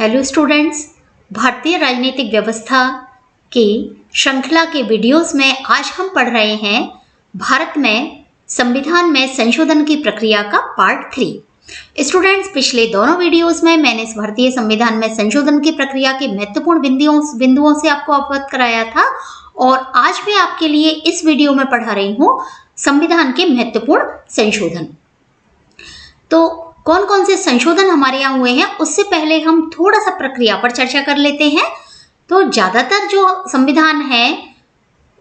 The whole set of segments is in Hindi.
हेलो स्टूडेंट्स, भारतीय राजनीतिक व्यवस्था की श्रृंखला के वीडियोस में आज हम पढ़ रहे हैं भारत में संविधान में संशोधन की प्रक्रिया का पार्ट 3। स्टूडेंट्स, पिछले दोनों वीडियोस में मैंने इस भारतीय संविधान में संशोधन की प्रक्रिया के महत्वपूर्ण बिंदुओं से आपको अवगत कराया था और आज मैं आपके लिए इस वीडियो में पढ़ा रही हूँ संविधान के महत्वपूर्ण संशोधन। तो कौन कौन से संशोधन हमारे यहाँ हुए हैं उससे पहले हम थोड़ा सा प्रक्रिया पर चर्चा कर लेते हैं। तो ज्यादातर जो संविधान है,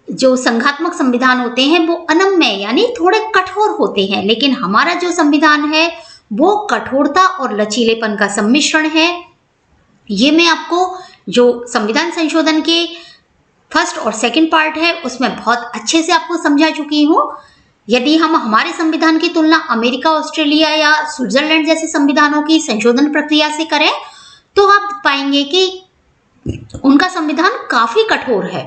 जो संघात्मक संविधान होते हैं वो अनम्य यानी थोड़े कठोर होते हैं, लेकिन हमारा जो संविधान है वो कठोरता और लचीलेपन का सम्मिश्रण है। ये मैं आपको जो संविधान संशोधन के फर्स्ट और सेकंड पार्ट है उसमें बहुत अच्छे से आपको समझा चुकी हूँ। यदि हम हमारे संविधान की तुलना अमेरिका, ऑस्ट्रेलिया या स्विट्जरलैंड जैसे संविधानों की संशोधन प्रक्रिया से करें तो आप पाएंगे कि उनका संविधान काफी कठोर है,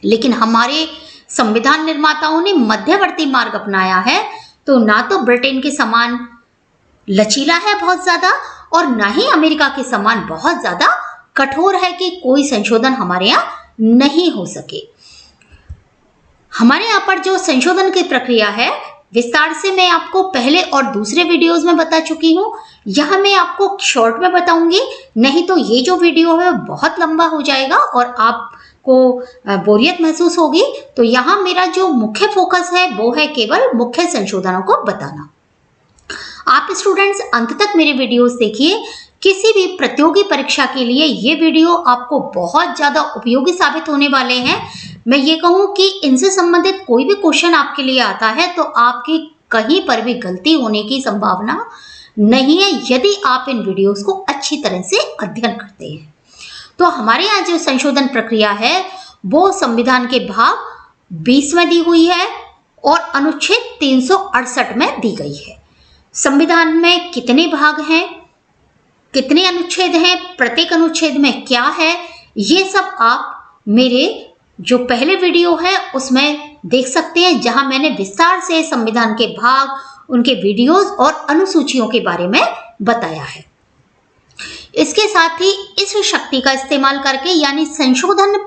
लेकिन हमारे संविधान निर्माताओं ने मध्यवर्ती मार्ग अपनाया है। तो ना तो ब्रिटेन के समान लचीला है बहुत ज्यादा और ना ही अमेरिका के समान बहुत ज्यादा कठोर है कि कोई संशोधन हमारे यहाँ नहीं हो सके। हमारे यहाँ पर जो संशोधन की प्रक्रिया है विस्तार से मैं आपको पहले और दूसरे वीडियोस में बता चुकी हूँ। यहाँ मैं आपको शॉर्ट में बताऊंगी, नहीं तो ये जो वीडियो है बहुत लंबा हो जाएगा और आपको बोरियत महसूस होगी। तो यहाँ मेरा जो मुख्य फोकस है वो है केवल मुख्य संशोधनों को बताना। आप स्टूडेंट्स अंत तक मेरे वीडियोस देखिए। किसी भी प्रतियोगी परीक्षा के लिए ये वीडियो आपको बहुत ज्यादा उपयोगी साबित होने वाले हैं। मैं ये कहूँ कि इनसे संबंधित कोई भी क्वेश्चन आपके लिए आता है तो आपकी कहीं पर भी गलती होने की संभावना नहीं है यदि आप इन वीडियोस को अच्छी तरह से अध्ययन करते हैं। तो हमारे यहाँ जो संशोधन प्रक्रिया है वो संविधान के भाग 20 में दी हुई है और अनुच्छेद 368 में दी गई है। संविधान में कितने भाग हैं, कितने अनुच्छेद हैं, प्रत्येक अनुच्छेद में क्या है, ये सब आप मेरे जो पहले वीडियो है उसमें देख सकते हैं, जहां मैंने विस्तार से संविधान के भाग, उनके वीडियोस और अनुसूचियों के बारे में बताया है। इसके साथ ही इस शक्ति का इस्तेमाल करके यानी संशोधन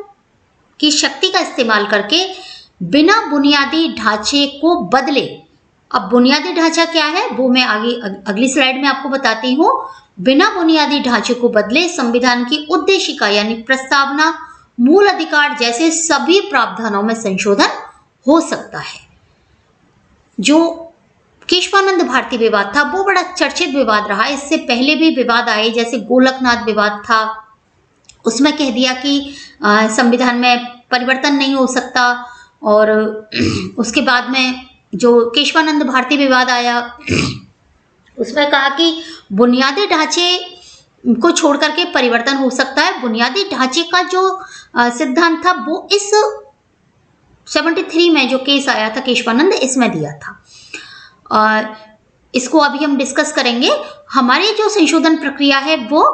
की शक्ति का इस्तेमाल करके बिना बुनियादी ढांचे को बदले। अब बुनियादी ढांचा क्या है वो मैं आगे अगली स्लाइड में आपको बताती हूँ। बिना बुनियादी ढांचे को बदले संविधान की उद्देशिका यानी प्रस्तावना, मूल अधिकार जैसे सभी प्रावधानों में संशोधन हो सकता है। जो केशवानंद भारती विवाद था वो बड़ा चर्चित विवाद रहा। इससे पहले भी विवाद आए, जैसे गोलकनाथ विवाद था, उसमें कह दिया कि संविधान में परिवर्तन नहीं हो सकता। और उसके बाद में जो केशवानंद भारती विवाद आया उसमें कहा कि बुनियादी ढांचे को छोड़ करके परिवर्तन हो सकता है। बुनियादी ढांचे का जो सिद्धांत था वो इस 73 में जो केस आया था केशवानंद, इसमें दिया था। इसको अभी हम डिस्कस करेंगे। हमारी जो संशोधन प्रक्रिया है वो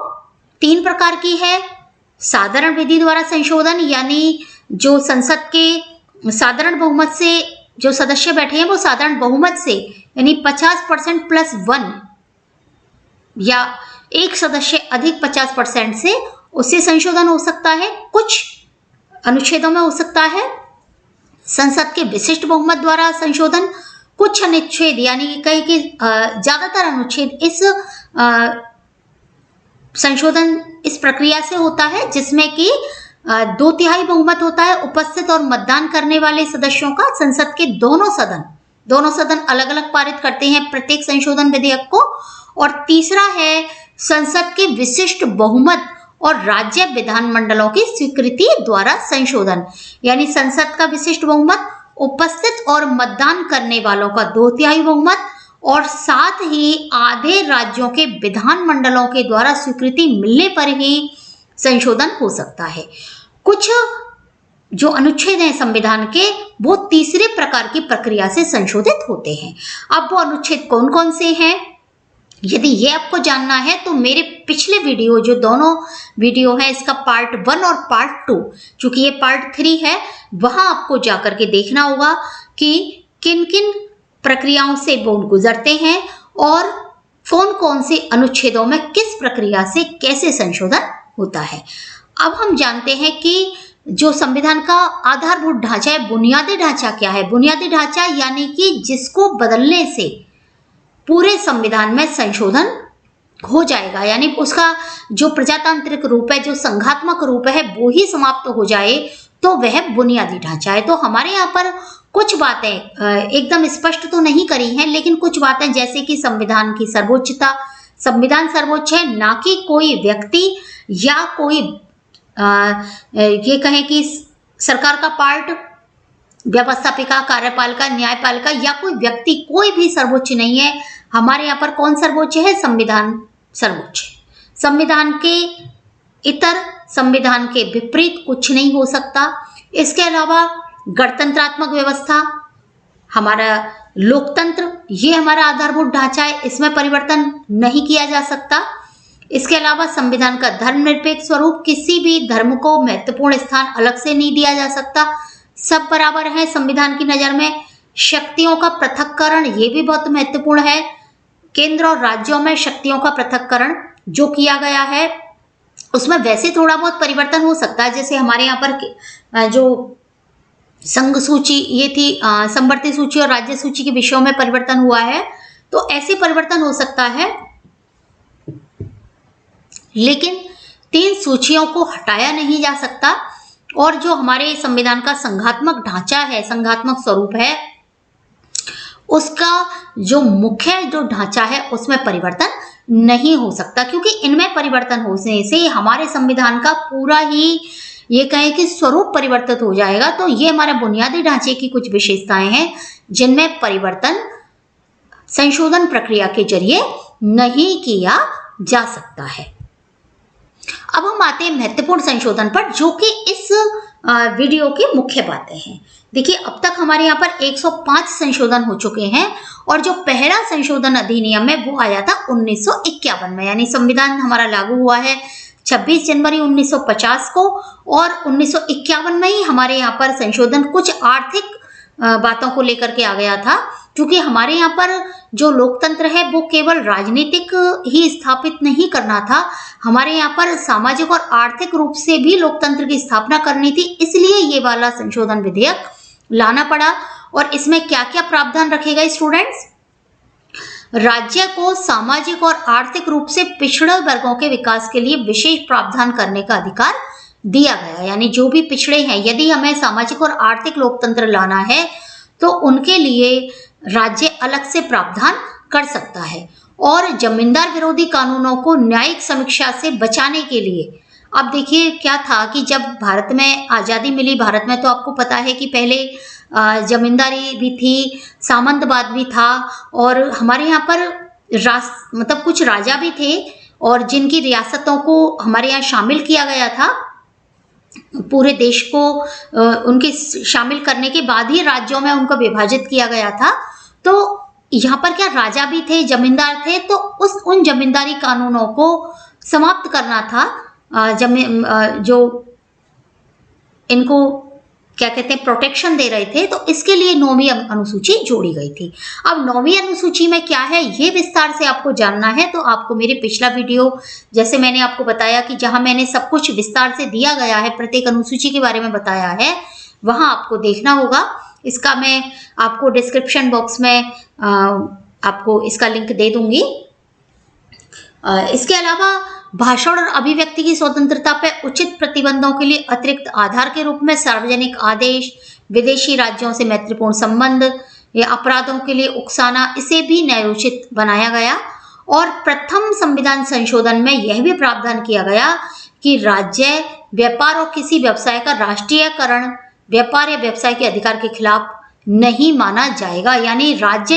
3 प्रकार की है। साधारण विधि द्वारा संशोधन यानी जो संसद के साधारण बहुमत से जो सदस्य बैठे हैं वो साधारण बहुमत से यानी 50% प्लस 1 या एक सदस्य अधिक 50% से उससे संशोधन हो सकता है। कुछ अनुच्छेदों में हो सकता है। संसद के विशिष्ट बहुमत द्वारा संशोधन, कुछ अनुच्छेद यानी कि कई के ज्यादातर अनुच्छेद इस संशोधन इस प्रक्रिया से होता है, जिसमें कि 2/3 बहुमत होता है उपस्थित और मतदान करने वाले सदस्यों का। संसद के दोनों सदन अलग अलग पारित करते हैं प्रत्येक संशोधन विधेयक को। और तीसरा है संसद के विशिष्ट बहुमत और राज्य विधानमंडलों की स्वीकृति द्वारा संशोधन, यानी संसद का विशिष्ट बहुमत, उपस्थित और मतदान करने वालों का 2/3 बहुमत और साथ ही आधे राज्यों के विधानमंडलों के द्वारा स्वीकृति मिलने पर ही संशोधन हो सकता है। कुछ जो अनुच्छेद हैं संविधान के वो तीसरे प्रकार की प्रक्रिया से संशोधित होते हैं। अब वो अनुच्छेद कौन कौन से हैं, यदि ये आपको जानना है तो मेरे पिछले वीडियो जो दोनों वीडियो है इसका पार्ट 1 और पार्ट 2, चूंकि ये पार्ट 3 है, वहां आपको जाकर के देखना होगा कि किन किन प्रक्रियाओं से वो गुजरते हैं और कौन कौन से अनुच्छेदों में किस प्रक्रिया से कैसे संशोधन होता है। अब हम जानते हैं कि जो संविधान का आधारभूत ढांचा है, बुनियादी ढांचा क्या है। बुनियादी ढांचा यानी कि जिसको बदलने से पूरे संविधान में संशोधन हो जाएगा, यानी उसका जो प्रजातांत्रिक रूप है, जो संघात्मक रूप है, वो ही समाप्त हो जाए, तो वह बुनियादी ढांचा है। तो हमारे यहाँ पर कुछ बातें एकदम स्पष्ट तो नहीं करी हैं, लेकिन कुछ बातें जैसे कि संविधान की सर्वोच्चता, संविधान सर्वोच्च है, ना कि कोई व्यक्ति या कोई ये कहें कि सरकार का पार्ट, व्यवस्थापिका, कार्यपालिका, न्यायपालिका या कोई व्यक्ति, कोई भी सर्वोच्च नहीं है। हमारे यहाँ पर कौन सर्वोच्च है? संविधान सर्वोच्च है। संविधान के इतर, संविधान के विपरीत कुछ नहीं हो सकता। इसके अलावा गणतंत्रात्मक व्यवस्था, हमारा लोकतंत्र, ये हमारा आधारभूत ढांचा है, इसमें परिवर्तन नहीं किया जा सकता। इसके अलावा संविधान का धर्मनिरपेक्ष स्वरूप, किसी भी धर्म को महत्वपूर्ण स्थान अलग से नहीं दिया जा सकता, सब बराबर है संविधान की नजर में। शक्तियों का पृथक्करण, ये भी बहुत महत्वपूर्ण है। केंद्र और राज्यों में शक्तियों का पृथक्करण जो किया गया है, उसमें वैसे थोड़ा बहुत परिवर्तन हो सकता है, जैसे हमारे यहाँ पर जो संघ सूची ये थी, संवर्ती सूची और राज्य सूची के विषयों में परिवर्तन हुआ है, तो ऐसे परिवर्तन हो सकता है। लेकिन 3 सूचियों को हटाया नहीं जा सकता, और जो हमारे संविधान का संघात्मक ढांचा है, संघात्मक स्वरूप है, उसका जो मुख्य जो ढांचा है उसमें परिवर्तन नहीं हो सकता, क्योंकि इनमें परिवर्तन होने से हमारे संविधान का पूरा ही ये कहें कि स्वरूप परिवर्तित हो जाएगा। तो ये हमारे बुनियादी ढांचे की कुछ विशेषताएं हैं जिनमें परिवर्तन संशोधन प्रक्रिया के जरिए नहीं किया जा सकता है। अब हम आते हैं महत्वपूर्ण संशोधन पर, जो कि इस वीडियो की मुख्य बातें हैं। देखिए, अब तक हमारे यहाँ पर 105 संशोधन हो चुके हैं, और जो पहला संशोधन अधिनियम है वो आया था 1951 में, यानी संविधान हमारा लागू हुआ है 26 जनवरी 1950 को, और 1951 में ही हमारे यहाँ पर संशोधन कुछ आर्थिक बातों को लेकर के आ गया था, क्योंकि हमारे यहाँ पर जो लोकतंत्र है वो केवल राजनीतिक ही स्थापित नहीं करना था, हमारे यहाँ पर सामाजिक और आर्थिक रूप से भी लोकतंत्र की स्थापना करनी थी। इसलिए ये वाला संशोधन विधेयक लाना पड़ा। और इसमें क्या क्या प्रावधान रखे गए स्टूडेंट्स? राज्य को सामाजिक और आर्थिक रूप से पिछड़े वर्गों के विकास के लिए विशेष प्रावधान करने का अधिकार दिया गया, यानी जो भी पिछड़े हैं, यदि हमें सामाजिक और आर्थिक लोकतंत्र लाना है तो उनके लिए राज्य अलग से प्रावधान कर सकता है। और जमींदार विरोधी कानूनों को न्यायिक समीक्षा से बचाने के लिए, अब देखिए क्या था कि जब भारत में आज़ादी मिली, भारत में तो आपको पता है कि पहले जमींदारी भी थी, सामंतवाद भी था, और हमारे यहाँ पर मतलब कुछ राजा भी थे, और जिनकी रियासतों को हमारे यहाँ शामिल किया गया था। पूरे देश को उनके शामिल करने के बाद ही राज्यों में उनको विभाजित किया गया था। तो यहाँ पर क्या राजा भी थे, जमींदार थे, तो उन जमींदारी कानूनों को समाप्त करना था, जो इनको क्या कहते हैं प्रोटेक्शन दे रहे थे, तो इसके लिए 9वीं अनुसूची जोड़ी गई थी। अब 9वीं अनुसूची में क्या है ये विस्तार से आपको जानना है, तो आपको मेरे पिछला वीडियो, जैसे मैंने आपको बताया कि जहां मैंने सब कुछ विस्तार से दिया गया है, प्रत्येक अनुसूची के बारे में बताया है, वहां आपको देखना होगा। इसका मैं आपको डिस्क्रिप्शन बॉक्स में आपको इसका लिंक दे दूंगी। इसके अलावा भाषण और अभिव्यक्ति की स्वतंत्रता पर उचित प्रतिबंधों के लिए अतिरिक्त आधार के रूप में सार्वजनिक आदेश, विदेशी राज्यों से मैत्रीपूर्ण संबंध या अपराधों के लिए उकसाना, इसे भी न्यायोचित बनाया गया। और प्रथम संविधान संशोधन में यह भी प्रावधान किया गया कि राज्य व्यापार और किसी व्यवसाय का राष्ट्रीयकरण व्यापार या व्यवसाय के अधिकार के खिलाफ नहीं माना जाएगा। यानी राज्य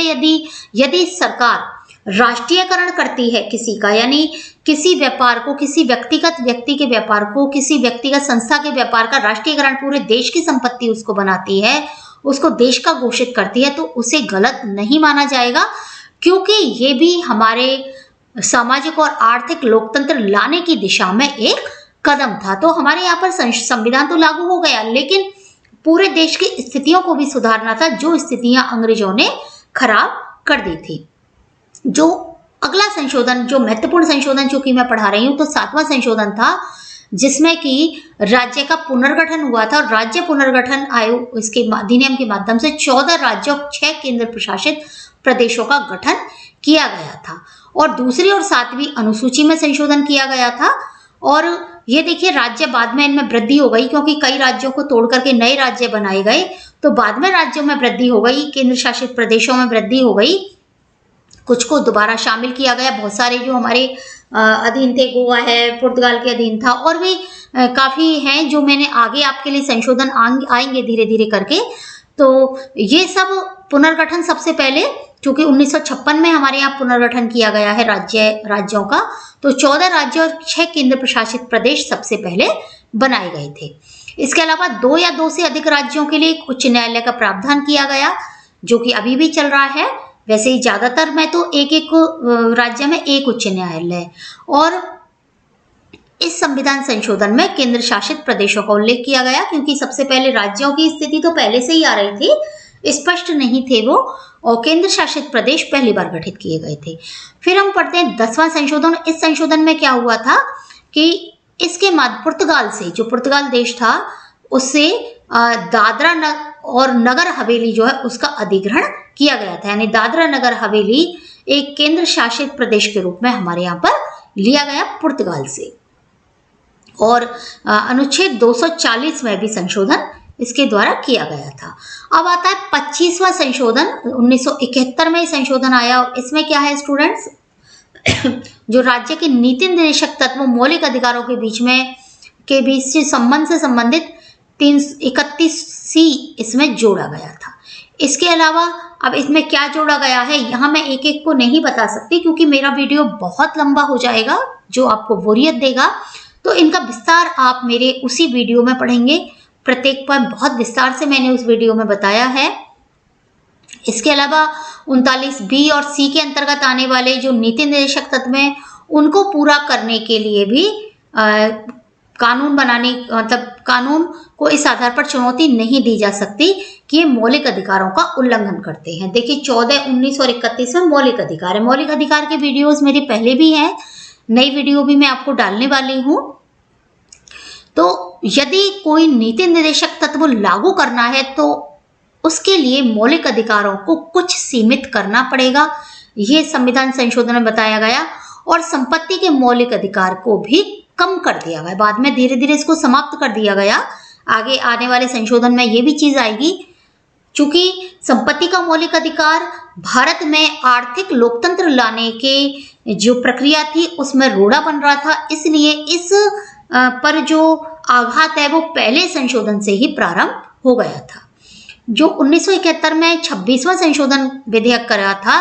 यदि सरकार राष्ट्रीयकरण करती है किसी का, यानी किसी व्यापार को, किसी व्यक्तिगत व्यक्ति के व्यापार को, किसी व्यक्तिगत संस्था के व्यापार का राष्ट्रीयकरण, पूरे देश की संपत्ति उसको बनाती है, उसको देश का घोषित करती है, तो उसे गलत नहीं माना जाएगा, क्योंकि ये भी हमारे सामाजिक और आर्थिक लोकतंत्र लाने की दिशा में एक कदम था। तो हमारे यहाँ पर संविधान तो लागू हो गया, लेकिन पूरे देश की स्थितियों को भी सुधारना था, जो स्थितियां अंग्रेजों ने खराब कर दी थी। जो अगला संशोधन, जो महत्वपूर्ण संशोधन जो कि मैं पढ़ा रही हूँ, तो 7वां संशोधन था, जिसमें कि राज्य का पुनर्गठन हुआ था। और राज्य पुनर्गठन आयोग, इसके अधिनियम के माध्यम से 14 राज्यों और 6 केंद्र प्रशासित प्रदेशों का गठन किया गया था। और दूसरी और 7वीं अनुसूची में संशोधन किया गया था। और ये देखिए, राज्य बाद में इनमें वृद्धि हो गई, क्योंकि कई राज्यों को तोड़ करके नए राज्य बनाए गए, तो बाद में राज्यों में वृद्धि हो गई, केंद्र शासित प्रदेशों में वृद्धि हो गई, कुछ को दोबारा शामिल किया गया। बहुत सारे जो हमारे अधीन थे, गोवा है, पुर्तगाल के अधीन था, और भी काफी हैं जो मैंने आगे आपके लिए संशोधन आएंगे धीरे धीरे करके। तो ये सब पुनर्गठन सबसे पहले, चूंकि 1956 में हमारे यहाँ पुनर्गठन किया गया है राज्यों का, तो 14 राज्य और 6 केंद्र प्रशासित प्रदेश सबसे पहले बनाए गए थे। इसके अलावा 2 या 2 से अधिक राज्यों के लिए एक उच्च न्यायालय का प्रावधान किया गया, जो कि अभी भी चल रहा है। वैसे ही ज्यादातर में तो एक राज्य में एक उच्च न्यायालय। और इस संविधान संशोधन में केंद्र शासित प्रदेशों का उल्लेख किया गया, क्योंकि सबसे पहले राज्यों की स्थिति तो पहले से ही आ रही थी, स्पष्ट नहीं थे वो, और केंद्र शासित प्रदेश पहली बार गठित किए गए थे। फिर हम पढ़ते हैं 10वां संशोधन। इस संशोधन में क्या हुआ था कि इसके बाद पुर्तगाल से, जो पुर्तगाल देश था, उससे दादरा और नगर हवेली जो है उसका अधिग्रहण किया गया था। यानी दादरा नगर हवेली एक केंद्र शासित प्रदेश के रूप में हमारे यहाँ पर लिया गया पुर्तगाल से। और अनुच्छेद 240 में भी संशोधन इसके द्वारा किया गया था। अब आता है 25वां संशोधन। 1971 में संशोधन आया, और इसमें क्या है स्टूडेंट्स, जो राज्य के नीति निर्देशक तत्व मौलिक अधिकारों के बीच संबंध से संबंधित 331C इसमें जोड़ा गया था। इसके अलावा अब इसमें क्या जोड़ा गया है, यहाँ मैं एक एक को नहीं बता सकती, क्योंकि मेरा वीडियो बहुत लंबा हो जाएगा, जो आपको बोरियत देगा। तो इनका विस्तार आप मेरे उसी वीडियो में पढ़ेंगे। प्रत्येक पर बहुत विस्तार से मैंने उस वीडियो में बताया है। इसके अलावा 39B और C के अंतर्गत आने वाले जो नीति निर्देशक तत्व हैं, उनको पूरा करने के लिए भी कानून बनाने, मतलब कानून को इस आधार पर चुनौती नहीं दी जा सकती कि ये मौलिक अधिकारों का उल्लंघन करते हैं। देखिए 14, 19 और 31 में मौलिक अधिकार है। मौलिक अधिकार के वीडियोस मेरे पहले भी हैं, नई वीडियो भी मैं आपको डालने वाली हूँ। तो यदि कोई नीति निर्देशक तत्व लागू करना है, तो उसके लिए मौलिक अधिकारों को कुछ सीमित करना पड़ेगा, ये संविधान संशोधन में बताया गया। और संपत्ति के मौलिक अधिकार को भी कम कर दिया गया, बाद में धीरे धीरे इसको समाप्त कर दिया गया। आगे आने वाले संशोधन में ये भी चीज आएगी। चूंकि संपत्ति का मौलिक अधिकार भारत में आर्थिक लोकतंत्र लाने के जो प्रक्रिया थी उसमें रोड़ा बन रहा था, इसलिए इस पर जो आघात है वो पहले संशोधन से ही प्रारंभ हो गया था। जो 1971 में 26वां संशोधन विधेयक करा था,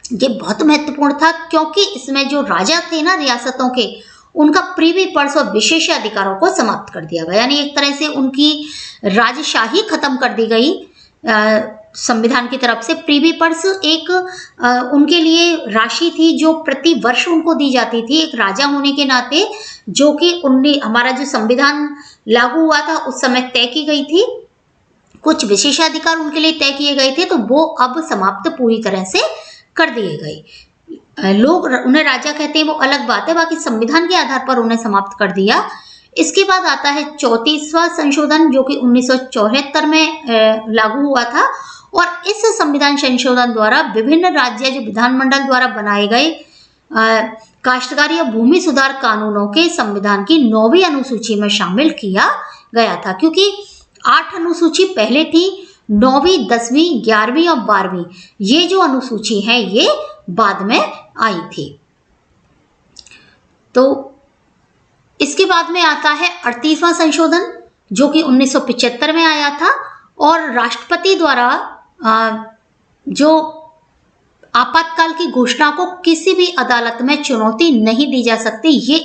ये बहुत महत्वपूर्ण था, क्योंकि इसमें जो राजा थे ना रियासतों के, उनका प्रीवी पर्स और विशेषाधिकारों को समाप्त कर दिया गया। यानी एक तरह से उनकी राजशाही खत्म कर दी गई संविधान की तरफ से। प्रीवी पर्स एक उनके लिए राशि थी जो प्रति वर्ष उनको दी जाती थी, एक राजा होने के नाते, जो कि हमारा जो संविधान लागू हुआ था उस समय तय की गई थी। कुछ विशेषाधिकार उनके लिए तय किए गए थे, तो वो अब समाप्त पूरी तरह से कर दिए गए। लोग उन्हें राजा कहते हैं वो अलग बात है, बाकी संविधान के आधार पर उन्हें समाप्त कर दिया। इसके बाद आता है 34वां संशोधन, जो कि 1974 में लागू हुआ था। और इस संविधान संशोधन द्वारा विभिन्न राज्य जो विधानमंडल द्वारा बनाए गए काश्तकारी या भूमि सुधार कानूनों के संविधान की 9वीं अनुसूची में शामिल किया गया था, क्योंकि 8 अनुसूची पहले थी, 9वीं, 10वीं, 11वीं और 12वीं ये जो अनुसूची है ये बाद में आई थी। तो इसके बाद में आता है 38वां संशोधन, जो कि 1975 में आया था। और राष्ट्रपति द्वारा जो आपातकाल की घोषणा को किसी भी अदालत में चुनौती नहीं दी जा सकती, ये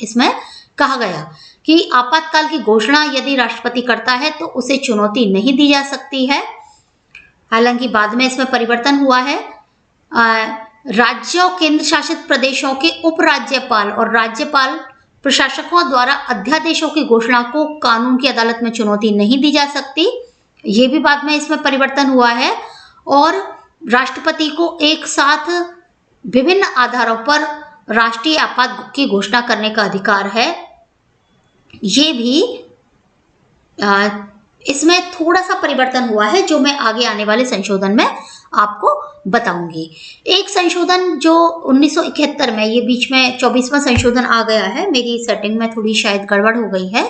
इसमें कहा गया कि आपातकाल की घोषणा यदि राष्ट्रपति करता है तो उसे चुनौती नहीं दी जा सकती है। हालांकि बाद में इसमें परिवर्तन हुआ है। राज्यों, केंद्र शासित प्रदेशों के उपराज्यपाल और राज्यपाल प्रशासकों द्वारा अध्यादेशों की घोषणा को कानून की अदालत में चुनौती नहीं दी जा सकती, ये भी बाद में इसमें परिवर्तन हुआ है। और राष्ट्रपति को एक साथ विभिन्न आधारों पर राष्ट्रीय आपात की घोषणा करने का अधिकार है। ये भी इसमें थोड़ा सा परिवर्तन हुआ है जो मैं आगे आने वाले संशोधन में आपको बताऊंगी। एक संशोधन जो 1971 में, ये बीच में 24वां संशोधन आ गया है, मेरी सेटिंग में थोड़ी शायद गड़बड़ हो गई है,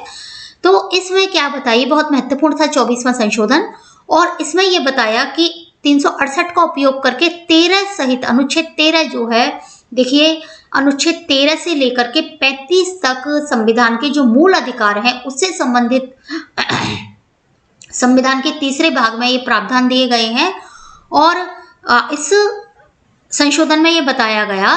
तो इसमें क्या बताइए, बहुत महत्वपूर्ण था 24वां संशोधन। और इसमें यह बताया कि 368 का उपयोग करके 13 सहित अनुच्छेद 13 जो है, देखिए अनुच्छेद 13 से लेकर के 35 तक संविधान के जो मूल अधिकार हैं उससे संबंधित संविधान के तीसरे भाग में ये प्रावधान दिए गए हैं। और इस संशोधन में ये बताया गया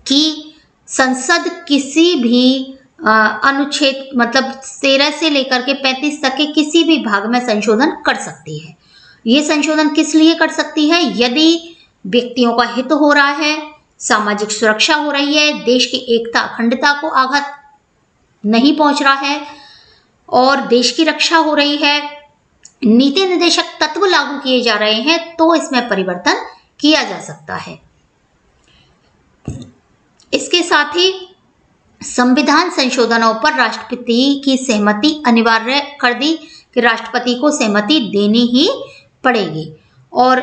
कि संसद किसी भी अनुच्छेद मतलब 13 से लेकर के 35 तक के किसी भी भाग में संशोधन कर सकती है। ये संशोधन किस लिए कर सकती है? यदि व्यक्तियों का हित हो रहा है, सामाजिक सुरक्षा हो रही है, देश की एकता अखंडता को आघात नहीं पहुंच रहा है और देश की रक्षा हो रही है, नीति निर्देशक तत्व लागू किए जा रहे हैं, तो इसमें परिवर्तन किया जा सकता है। इसके साथ ही संविधान संशोधनों पर राष्ट्रपति की सहमति अनिवार्य कर दी कि राष्ट्रपति को सहमति देनी ही पड़ेगी। और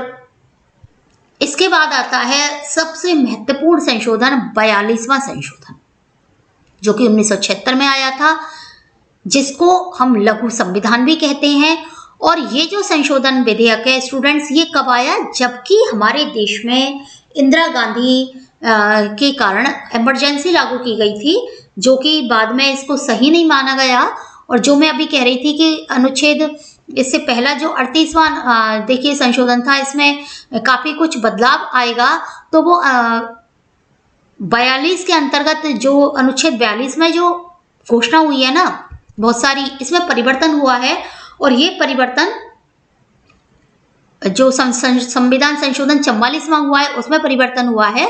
इसके बाद आता है सबसे महत्वपूर्ण संशोधन, 42वां संशोधन, जो कि 1976 में आया था, जिसको हम लघु संविधान भी कहते हैं। और ये जो संशोधन विधेयक है स्टूडेंट्स, ये कब आया? जबकि हमारे देश में इंदिरा गांधी के कारण इमरजेंसी लागू की गई थी, जो कि बाद में इसको सही नहीं माना गया। और जो मैं अभी कह रही थी कि अनुच्छेद, इससे पहला जो 38वां देखिए संशोधन था, इसमें काफी कुछ बदलाव आएगा, तो वो 42 के अंतर्गत जो अनुच्छेद 42 में जो घोषणा हुई है ना, बहुत सारी इसमें परिवर्तन हुआ है। और ये परिवर्तन जो संविधान संशोधन 44वां हुआ है उसमें परिवर्तन हुआ है।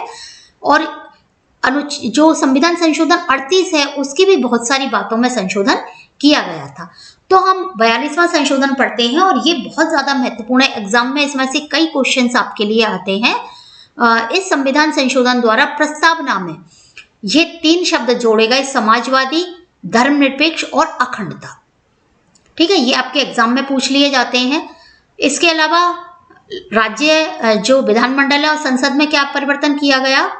और जो संविधान संशोधन 38 है उसकी भी बहुत सारी बातों में संशोधन किया गया था। तो हम 42वां संशोधन पढ़ते हैं और ये बहुत ज्यादा महत्वपूर्ण है। एग्जाम में इसमें से कई क्वेश्चंस आपके लिए आते हैं। इस संविधान संशोधन द्वारा प्रस्तावना में ये 3 शब्द जोड़े गए, समाजवादी, धर्मनिरपेक्ष और अखंडता। ठीक है, ये आपके एग्जाम में पूछ लिए जाते हैं। इसके अलावा राज्य जो विधानमंडल है और संसद में क्या परिवर्तन किया गया?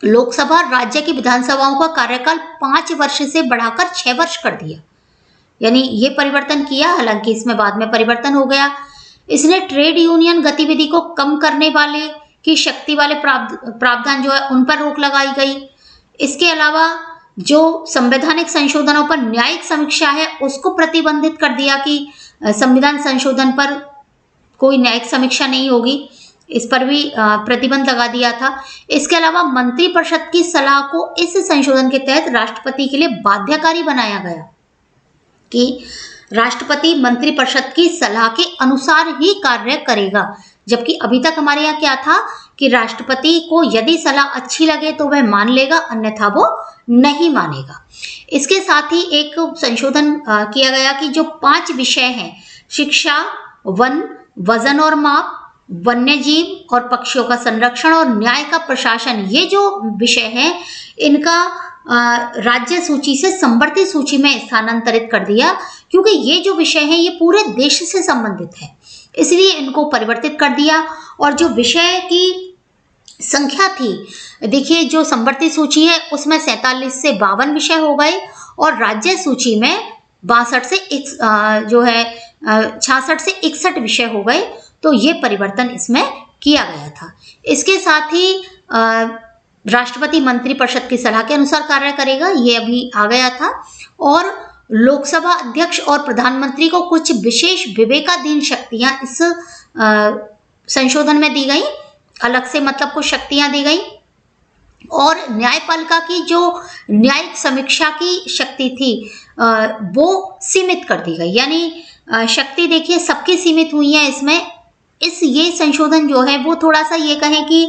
लोकसभा और राज्य की विधानसभाओं का कार्यकाल 5 वर्ष से बढ़ाकर 6 वर्ष कर दिया, यानी ये परिवर्तन किया। हालांकि इसमें बाद में परिवर्तन हो गया। इसने ट्रेड यूनियन गतिविधि को कम करने वाले की शक्ति वाले प्रावधान जो है उन पर रोक लगाई गई। इसके अलावा जो संवैधानिक संशोधनों पर न्यायिक समीक्षा है उसको प्रतिबंधित कर दिया कि संविधान संशोधन पर कोई न्यायिक समीक्षा नहीं होगी, इस पर भी प्रतिबंध लगा दिया था। इसके अलावा मंत्रिपरिषद की सलाह को इस संशोधन के तहत राष्ट्रपति के लिए बाध्यकारी बनाया गया कि राष्ट्रपति मंत्रिपरिषद की सलाह के अनुसार ही कार्य करेगा, जबकि अभी तक हमारे यहाँ क्या था कि राष्ट्रपति को यदि सलाह अच्छी लगे तो वह मान लेगा, अन्यथा वो नहीं मानेगा। इसके साथ ही एक संशोधन किया गया कि जो 5 विषय हैं, शिक्षा, वन, वजन और माप, वन्य जीव और पक्षियों का संरक्षण और न्याय का प्रशासन, ये जो विषय हैं इनका राज्य सूची से संवर्ती सूची में स्थानांतरित कर दिया, क्योंकि ये जो विषय हैं ये पूरे देश से संबंधित है, इसलिए इनको परिवर्तित कर दिया। और जो विषय की संख्या थी, देखिए जो संवर्ती सूची है उसमें 47 से 52 विषय हो गए और राज्य सूची में 62 से 66 से 61 विषय हो गए। तो ये परिवर्तन इसमें किया गया था। इसके साथ ही राष्ट्रपति मंत्रिपरिषद की सलाह के अनुसार कार्य करेगा, ये अभी आ गया था। और लोकसभा अध्यक्ष और प्रधानमंत्री को कुछ विशेष विवेकाधीन शक्तियां इस संशोधन में दी गई, अलग से मतलब कुछ शक्तियां दी गई। और न्यायपालिका की जो न्यायिक समीक्षा की शक्ति थी वो सीमित कर दी गई, यानी शक्ति देखिए सबकी सीमित हुई है इसमें। ये संशोधन जो है वो थोड़ा सा ये कहें कि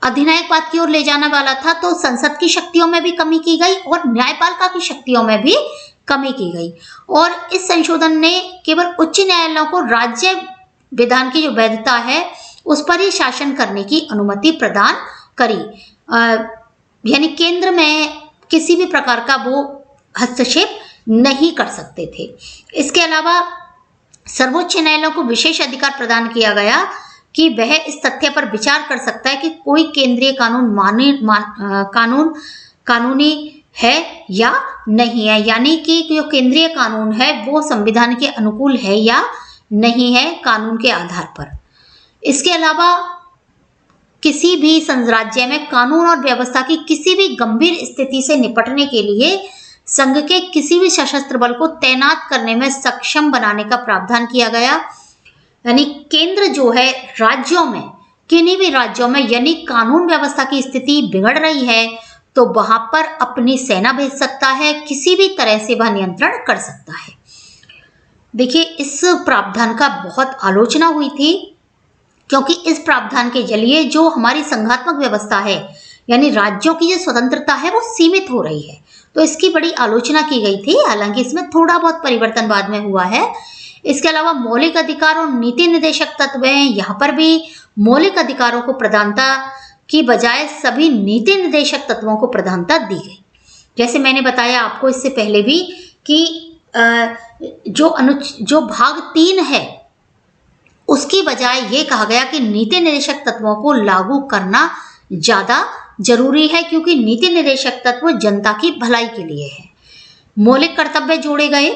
अधिनायकवाद की ओर ले जाने वाला था, तो संसद की शक्तियों में भी कमी की गई और न्यायपालिका की शक्तियों में भी कमी की गई। और इस संशोधन ने केवल उच्च न्यायालयों को राज्य विधान की जो वैधता है उस पर ही शासन करने की अनुमति प्रदान करी। यानी केंद्र में किसी भी प्रकार का वो हस्तक्षेप नहीं कर सकते थे। इसके अलावा सर्वोच्च न्यायालय को विशेष अधिकार प्रदान किया गया कि वह इस तथ्य पर विचार कर सकता है कि कोई केंद्रीय कानूनी है या नहीं है, यानी कि जो केंद्रीय कानून है वो संविधान के अनुकूल है या नहीं है कानून के आधार पर। इसके अलावा किसी भी संघ राज्य में कानून और व्यवस्था की किसी भी गंभीर स्थिति से निपटने के लिए संघ के किसी भी सशस्त्र बल को तैनात करने में सक्षम बनाने का प्रावधान किया गया। यानी केंद्र जो है राज्यों में, किन्हीं भी राज्यों में यानी कानून व्यवस्था की स्थिति बिगड़ रही है तो वहां पर अपनी सेना भेज सकता है, किसी भी तरह से वह नियंत्रण कर सकता है। देखिए, इस प्रावधान का बहुत आलोचना हुई थी क्योंकि इस प्रावधान के जरिए जो हमारी संघात्मक व्यवस्था है यानी राज्यों की जो स्वतंत्रता है वो सीमित हो रही है, तो इसकी बड़ी आलोचना की गई थी। हालांकि इसमें थोड़ा बहुत परिवर्तन बाद में हुआ है। इसके अलावा मौलिक अधिकार और नीति निर्देशक तत्व हैं, यहाँ पर भी मौलिक अधिकारों को प्रधानता की बजाय सभी नीति निर्देशक तत्वों को प्रधानता दी गई। जैसे मैंने बताया आपको इससे पहले भी कि जो भाग 3 है उसकी बजाय ये कहा गया कि नीति निर्देशक तत्वों को लागू करना ज्यादा जरूरी है क्योंकि नीति निर्देशक तत्व जनता की भलाई के लिए है। मौलिक कर्तव्य जोड़े गए।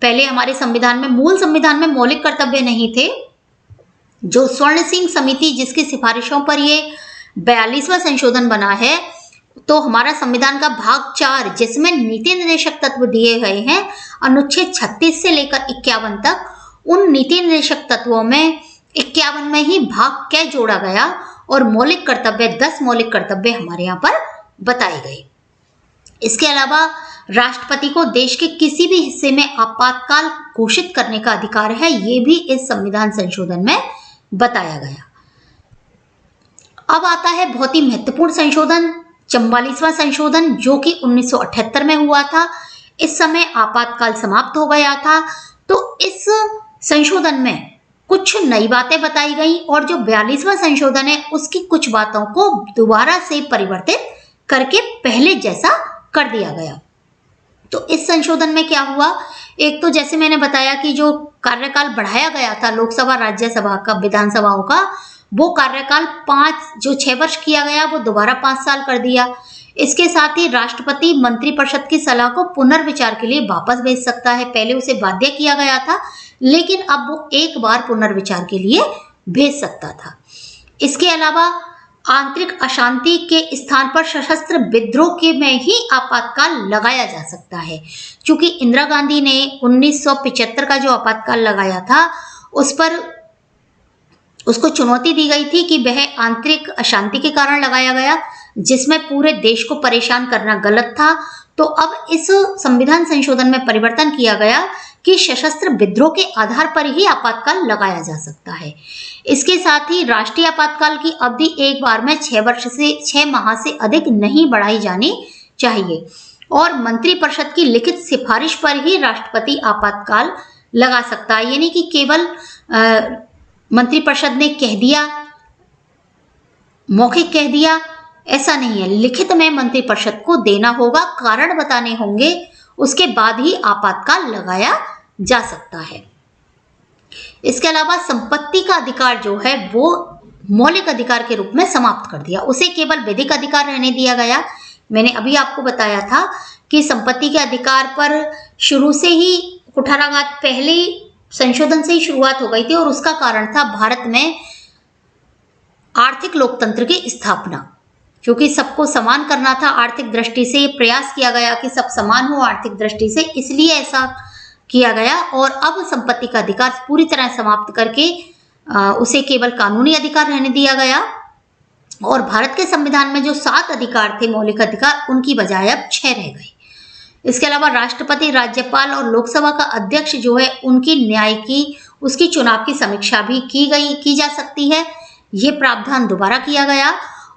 पहले हमारे संविधान में, मूल संविधान में मौलिक कर्तव्य नहीं थे। जो स्वर्ण सिंह समिति जिसकी सिफारिशों पर ये 42वां संशोधन बना है, तो हमारा संविधान का भाग 4 जिसमें नीति निर्देशक तत्व दिए गए हैं, अनुच्छेद 36 से लेकर 51 तक, उन नीति निर्देशक तत्वों में 51 में ही भाग क जोड़ा गया और मौलिक कर्तव्य 10 मौलिक कर्तव्य हमारे यहाँ पर बताए गए। इसके अलावा राष्ट्रपति को देश के किसी भी हिस्से में आपातकाल घोषित करने का अधिकार है, ये भी इस संविधान संशोधन में बताया गया। अब आता है बहुत ही महत्वपूर्ण संशोधन, 44वां संशोधन, जो कि 1978 में हुआ था। इस समय आपातकाल समाप्त हो गया था, तो इस संशोधन में कुछ नई बातें बताई गई और जो 42वां संशोधन है उसकी कुछ बातों को दोबारा से परिवर्तित करके पहले जैसा कर दिया गया। तो इस संशोधन में क्या हुआ, एक तो जैसे मैंने बताया कि जो कार्यकाल बढ़ाया गया था लोकसभा राज्यसभा का, विधानसभाओं का, वो कार्यकाल 6 वर्ष किया गया, वो दोबारा 5 साल कर दिया। इसके साथ ही राष्ट्रपति मंत्रिपरिषद की सलाह को पुनर्विचार के लिए वापस भेज सकता है। पहले उसे बाध्य किया गया था, लेकिन अब वो एक बार पुनर्विचार के लिए भेज सकता था। इसके अलावा आंतरिक अशांति के स्थान पर सशस्त्र विद्रोह के में ही आपातकाल लगाया जा सकता है। क्योंकि इंदिरा गांधी ने 1975 का जो आपातकाल लगाया था उस पर उसको चुनौती दी गई थी कि वह आंतरिक अशांति के कारण लगाया गया, जिसमें पूरे देश को परेशान करना गलत था। तो अब इस संविधान संशोधन में परिवर्तन किया गया कि सशस्त्र विद्रोह के आधार पर ही आपातकाल लगाया जा सकता है। इसके साथ ही राष्ट्रीय आपातकाल की अवधि एक बार में 6 माह से अधिक नहीं बढ़ाई जानी चाहिए और मंत्रिपरिषद की लिखित सिफारिश पर ही राष्ट्रपति आपातकाल लगा सकता है। यानी कि केवल मंत्रिपरिषद ने कह दिया, मौखिक कह दिया, ऐसा नहीं है। लिखित में मंत्रिपरिषद को देना होगा, कारण बताने होंगे, उसके बाद ही आपातकाल लगाया जा सकता है। इसके अलावा संपत्ति का अधिकार जो है वो मौलिक अधिकार के रूप में समाप्त कर दिया, उसे केवल विधिक अधिकार रहने दिया गया। मैंने अभी आपको बताया था कि संपत्ति के अधिकार पर शुरू से ही कुठाराघात पहले संशोधन से ही शुरुआत हो गई थी और उसका कारण था भारत में आर्थिक लोकतंत्र की स्थापना। क्योंकि सबको समान करना था आर्थिक दृष्टि से, ये प्रयास किया गया कि सब समान हो आर्थिक दृष्टि से, इसलिए ऐसा किया गया। और अब संपत्ति का अधिकार पूरी तरह समाप्त करके उसे केवल कानूनी अधिकार रहने दिया गया और भारत के संविधान में जो 7 अधिकार थे मौलिक अधिकार, उनकी बजाय अब 6 रह गए। इसके अलावा राष्ट्रपति, राज्यपाल और लोकसभा का अध्यक्ष जो है उनकी न्याय की, उसकी चुनाव की समीक्षा भी की जा सकती है। ये प्रावधान दोबारा किया गया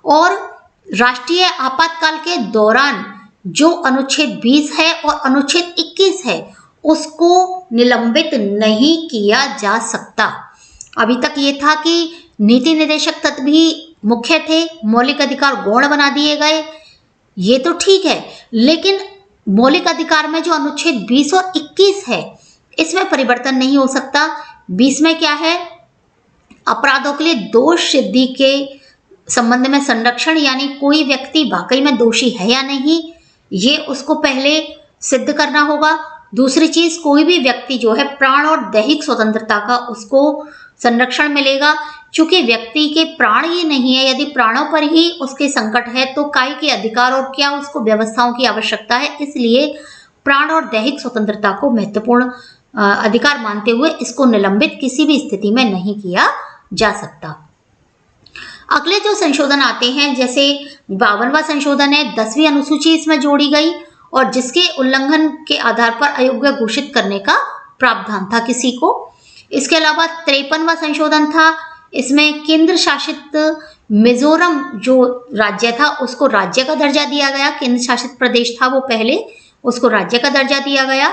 और राष्ट्रीय आपातकाल के दौरान जो अनुच्छेद 20 है और अनुच्छेद 21 है उसको निलंबित नहीं किया जा सकता। अभी तक ये था कि नीति निर्देशक तत्व भी मुख्य थे, मौलिक अधिकार गौण बना दिए गए, ये तो ठीक है, लेकिन मौलिक अधिकार में जो अनुच्छेद 20 और 21 है इसमें परिवर्तन नहीं हो सकता। 20 में क्या है, अपराधों के लिए दोष सिद्धि के संबंध में संरक्षण, यानी कोई व्यक्ति वाकई में दोषी है या नहीं ये उसको पहले सिद्ध करना होगा। दूसरी चीज, कोई भी व्यक्ति जो है प्राण और दैहिक स्वतंत्रता का उसको संरक्षण मिलेगा। चूंकि व्यक्ति के प्राण ही नहीं है, यदि प्राणों पर ही उसके संकट है तो काय के अधिकार और क्या उसको व्यवस्थाओं की आवश्यकता है। इसलिए प्राण और दैहिक स्वतंत्रता को महत्वपूर्ण अधिकार मानते हुए इसको निलंबित किसी भी स्थिति में नहीं किया जा सकता। अगले जो संशोधन आते हैं, जैसे 52वां संशोधन है, 10वीं अनुसूची इसमें जोड़ी गई और जिसके उल्लंघन के आधार पर अयोग्य घोषित करने का प्रावधान था किसी को। इसके अलावा 53वां संशोधन था, इसमें केंद्र शासित मिजोरम जो राज्य था उसको राज्य का दर्जा दिया गया। केंद्र शासित प्रदेश था वो पहले, उसको राज्य का दर्जा दिया गया।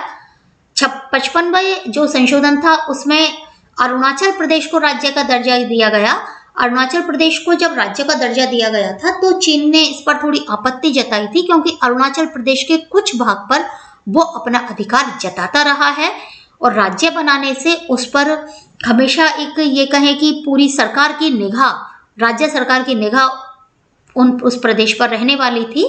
55वां जो संशोधन था उसमें अरुणाचल प्रदेश को राज्य का दर्जा दिया गया। अरुणाचल प्रदेश को जब राज्य का दर्जा दिया गया था तो चीन ने इस पर थोड़ी आपत्ति जताई थी, क्योंकि अरुणाचल प्रदेश के कुछ भाग पर वो अपना अधिकार जताता रहा है और राज्य बनाने से उस पर हमेशा एक ये कहें कि पूरी सरकार की निगाह, राज्य सरकार की निगाह उस प्रदेश पर रहने वाली थी।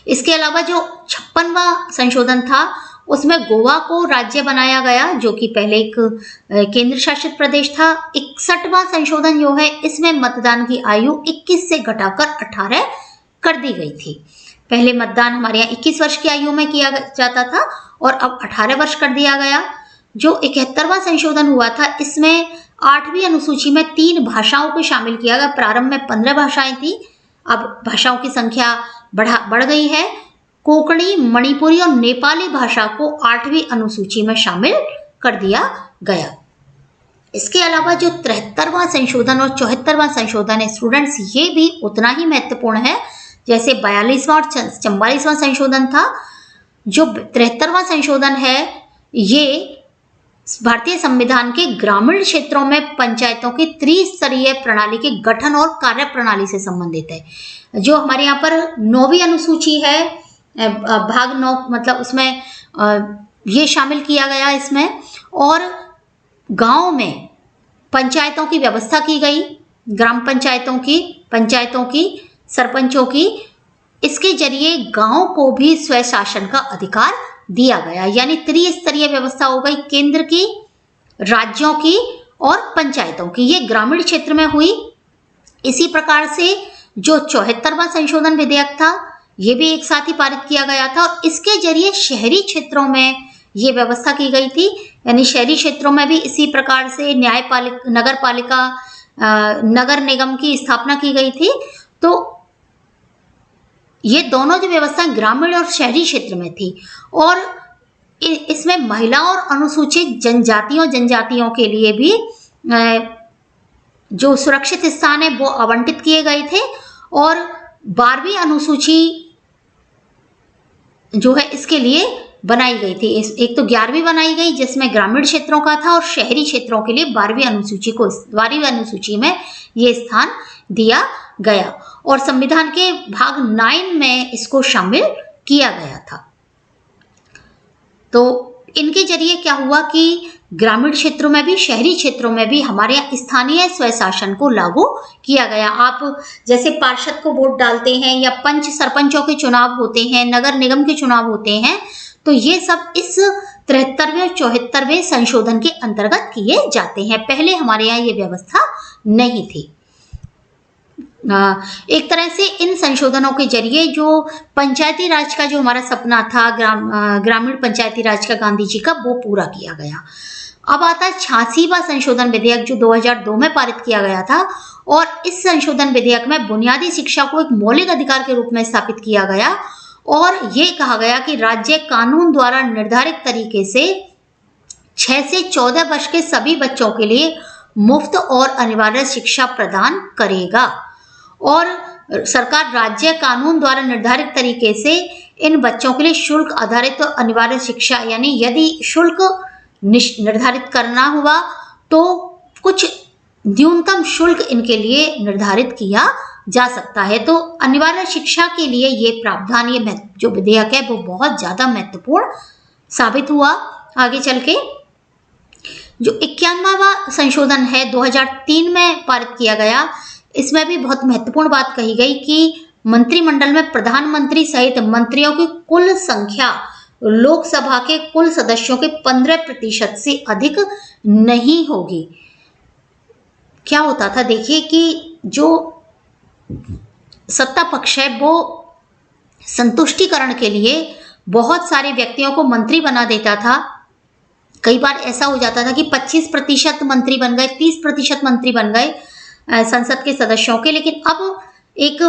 इसके अलावा जो 56वां संशोधन था उसमें गोवा को राज्य बनाया गया, जो कि पहले एक केंद्र शासित प्रदेश था। 61वां संशोधन जो है इसमें मतदान की आयु 21 से घटाकर 18 कर दी गई थी। पहले मतदान हमारे यहाँ 21 वर्ष की आयु में किया जाता था और अब 18 वर्ष कर दिया गया। जो 71वां संशोधन हुआ था इसमें 8वीं अनुसूची में 3 भाषाओं को शामिल किया गया। प्रारंभ में 15 भाषाएं थी, अब भाषाओं की संख्या बढ़ गई है। कोंकणी, मणिपुरी और नेपाली भाषा को 8वीं अनुसूची में शामिल कर दिया गया। इसके अलावा जो 73वां संशोधन और 74वां संशोधन है स्टूडेंट्स, ये भी उतना ही महत्वपूर्ण है जैसे 42वां और 44वां संशोधन था। जो 73वां संशोधन है ये भारतीय संविधान के ग्रामीण क्षेत्रों में पंचायतों की त्रिस्तरीय प्रणाली के गठन और कार्य प्रणाली से संबंधित है। जो हमारे यहाँ पर 9वीं अनुसूची है, भाग 9, मतलब उसमें ये शामिल किया गया इसमें, और गांव में पंचायतों की व्यवस्था की गई, ग्राम पंचायतों की, सरपंचों की। इसके जरिए गांव को भी स्वशासन का अधिकार दिया गया, यानी त्रिस्तरीय व्यवस्था हो गई, केंद्र की, राज्यों की और पंचायतों की। ये ग्रामीण क्षेत्र में हुई। इसी प्रकार से जो 74वां संशोधन विधेयक था ये भी एक साथ ही पारित किया गया था और इसके जरिए शहरी क्षेत्रों में ये व्यवस्था की गई थी, यानी शहरी क्षेत्रों में भी इसी प्रकार से नगर निगम की स्थापना की गई थी। तो ये दोनों जो व्यवस्था ग्रामीण और शहरी क्षेत्र में थी और इसमें महिलाओं और अनुसूचित जनजातियों के लिए भी जो सुरक्षित स्थान है वो आवंटित किए गए थे। और 12वीं अनुसूची जो है इसके लिए बनाई गई थी। एक तो 11वीं बनाई गई जिसमें ग्रामीण क्षेत्रों का था और शहरी क्षेत्रों के लिए 12वीं अनुसूची में ये स्थान दिया गया और संविधान के भाग 9 में इसको शामिल किया गया था। तो इनके जरिए क्या हुआ कि ग्रामीण क्षेत्रों में भी शहरी क्षेत्रों में भी हमारे यहाँ स्थानीय स्वशासन को लागू किया गया। आप जैसे पार्षद को वोट डालते हैं या पंच सरपंचों के चुनाव होते हैं, नगर निगम के चुनाव होते हैं, तो ये सब इस 73वें और 74वें संशोधन के अंतर्गत किए जाते हैं। पहले हमारे यहाँ ये व्यवस्था नहीं थी। एक तरह से इन संशोधनों के जरिए जो पंचायती राज का जो हमारा सपना था, ग्रामीण पंचायती राज का गांधी जी का, वो पूरा किया गया। अब आता है 86वां संशोधन विधेयक जो 2002 में पारित किया गया था और इस संशोधन विधेयक में बुनियादी शिक्षा को एक मौलिक अधिकार के रूप में स्थापित किया गया और ये कहा गया कि राज्य कानून द्वारा निर्धारित तरीके से 6 से 14 वर्ष के सभी बच्चों के लिए मुफ्त और अनिवार्य शिक्षा प्रदान करेगा और सरकार राज्य कानून द्वारा निर्धारित तरीके से इन बच्चों के लिए शुल्क आधारित अनिवार्य शिक्षा, यानी यदि शुल्क निर्धारित करना हुआ तो कुछ न्यूनतम शुल्क इनके लिए निर्धारित किया जा सकता है। तो अनिवार्य शिक्षा के लिए ये प्रावधान, ये जो विधेयक है वो बहुत ज्यादा महत्वपूर्ण साबित हुआ। आगे चल के जो 91वां संशोधन है 2003 में पारित किया गया, इसमें भी बहुत महत्वपूर्ण बात कही गई कि मंत्रिमंडल में प्रधानमंत्री सहित मंत्रियों की कुल संख्या लोकसभा के कुल सदस्यों के 15% से अधिक नहीं होगी। क्या होता था, देखिए कि जो सत्ता पक्ष है वो संतुष्टिकरण के लिए बहुत सारे व्यक्तियों को मंत्री बना देता था। कई बार ऐसा हो जाता था कि 25% मंत्री बन गए, 30% मंत्री बन गए संसद के सदस्यों के, लेकिन अब एक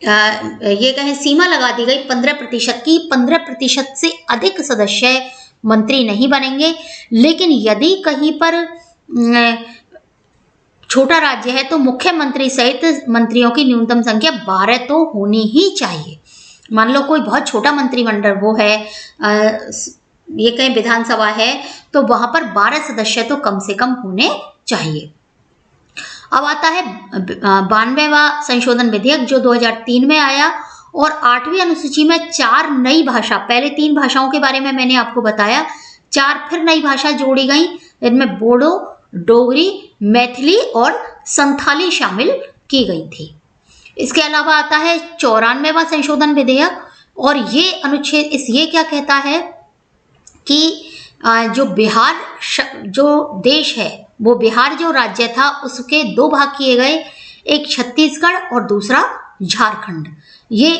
ये कहें सीमा लगा दी गई 15% की। 15% से अधिक सदस्य मंत्री नहीं बनेंगे, लेकिन यदि कहीं पर छोटा राज्य है तो मुख्यमंत्री सहित मंत्रियों की न्यूनतम संख्या 12 तो होनी ही चाहिए। मान लो कोई बहुत छोटा मंत्रिमंडल वो है, ये कहीं विधानसभा है, तो वहां पर 12 सदस्य तो कम से कम होने चाहिए। अब आता है 92वां संशोधन विधेयक जो 2003 में आया, और 8वीं अनुसूची में 4 नई भाषा, पहले 3 भाषाओं के बारे में मैंने आपको बताया, 4 फिर नई भाषा जोड़ी गई। इनमें बोडो, डोगरी, मैथिली और संथाली शामिल की गई थी। इसके अलावा आता है 94वां संशोधन विधेयक, और ये अनुच्छेद ये क्या कहता है कि जो बिहार जो देश है, वो बिहार जो राज्य था उसके 2 भाग किए गए, एक छत्तीसगढ़ और दूसरा झारखंड। ये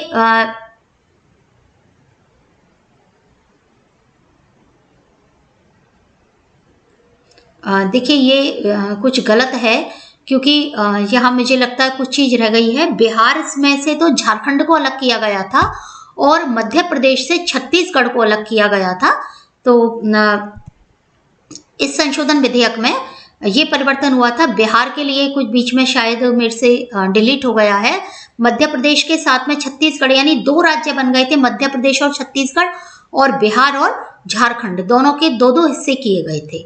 देखिए ये कुछ गलत है, क्योंकि यहाँ मुझे लगता है कुछ चीज रह गई है। बिहार में से तो झारखंड को अलग किया गया था और मध्य प्रदेश से छत्तीसगढ़ को अलग किया गया था। तो इस संशोधन विधेयक में ये परिवर्तन हुआ था। बिहार के लिए कुछ बीच में शायद मेरे से डिलीट हो गया है। मध्य प्रदेश के साथ में छत्तीसगढ़, यानी 2 राज्य बन गए थे, मध्य प्रदेश और छत्तीसगढ़, और बिहार और झारखंड दोनों के 2-2 हिस्से किए गए थे।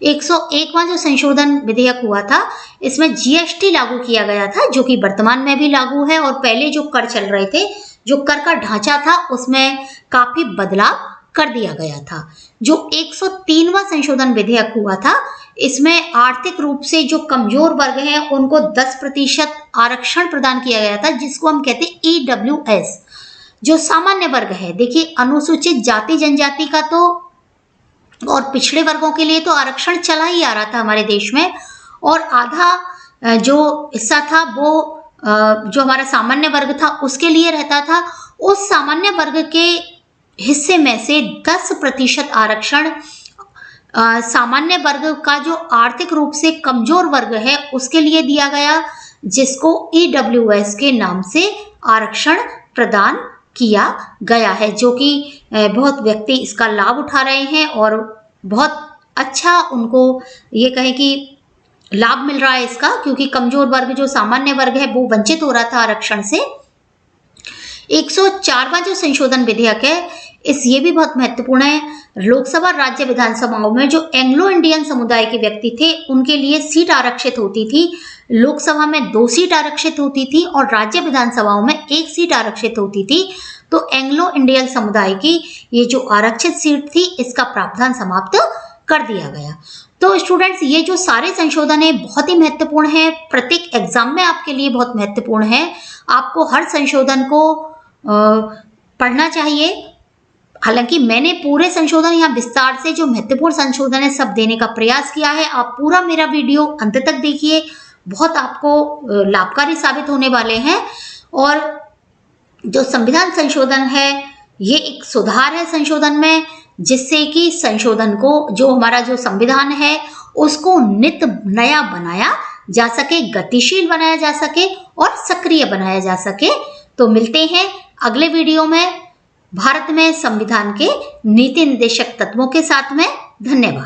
101वां जो संशोधन विधेयक हुआ था, इसमें जीएसटी लागू किया गया था, जो कि वर्तमान में भी लागू है, और पहले जो कर चल रहे थे, जो कर का ढांचा था उसमें काफी बदलाव कर दिया गया था। जो 103वां संशोधन विधेयक हुआ था, इसमें आर्थिक रूप से जो कमजोर वर्ग हैं उनको 10% आरक्षण प्रदान किया गया था, जिसको हम कहते हैं EWS। जो सामान्य वर्ग है, देखिए अनुसूचित जाति जनजाति का तो और पिछड़े वर्गों के लिए तो आरक्षण चला ही आ रहा था हमारे देश में, और आधा जो हिस्सा था वो जो हमारा सामान्य वर्ग था उसके लिए रहता था। उस सामान्य वर्ग के हिस्से में से 10% आरक्षण सामान्य वर्ग का जो आर्थिक रूप से कमजोर वर्ग है उसके लिए दिया गया, जिसको EWS के नाम से आरक्षण प्रदान किया गया है, जो कि बहुत व्यक्ति इसका लाभ उठा रहे हैं और बहुत अच्छा उनको ये कहें कि लाभ मिल रहा है इसका, क्योंकि कमजोर वर्ग जो सामान्य वर्ग है वो वंचित हो रहा था आरक्षण से। 104वां जो संशोधन विधेयक है, ये भी बहुत महत्वपूर्ण है। लोकसभा राज्य विधानसभाओं में जो एंग्लो इंडियन समुदाय के व्यक्ति थे उनके लिए सीट आरक्षित होती थी। लोकसभा में 2 सीट आरक्षित होती थी और राज्य विधानसभाओं में 1 सीट आरक्षित होती थी। तो एंग्लो इंडियन समुदाय की ये जो आरक्षित सीट थी, इसका प्रावधान समाप्त कर दिया गया। तो स्टूडेंट्स, ये जो सारे संशोधन है बहुत ही महत्वपूर्ण है, प्रत्येक एग्जाम में आपके लिए बहुत महत्वपूर्ण है। आपको हर संशोधन को पढ़ना चाहिए। हालांकि मैंने पूरे संशोधन यहाँ विस्तार से जो महत्वपूर्ण संशोधन है सब देने का प्रयास किया है। आप पूरा मेरा वीडियो अंत तक देखिए, बहुत आपको लाभकारी साबित होने वाले हैं। और जो संविधान संशोधन है, ये एक सुधार है संशोधन में, जिससे कि संशोधन को, जो हमारा जो संविधान है उसको नित नया बनाया जा सके, गतिशील बनाया जा सके और सक्रिय बनाया जा सके। तो मिलते हैं अगले वीडियो में भारत में संविधान के नीति निर्देशक तत्वों के साथ में। धन्यवाद।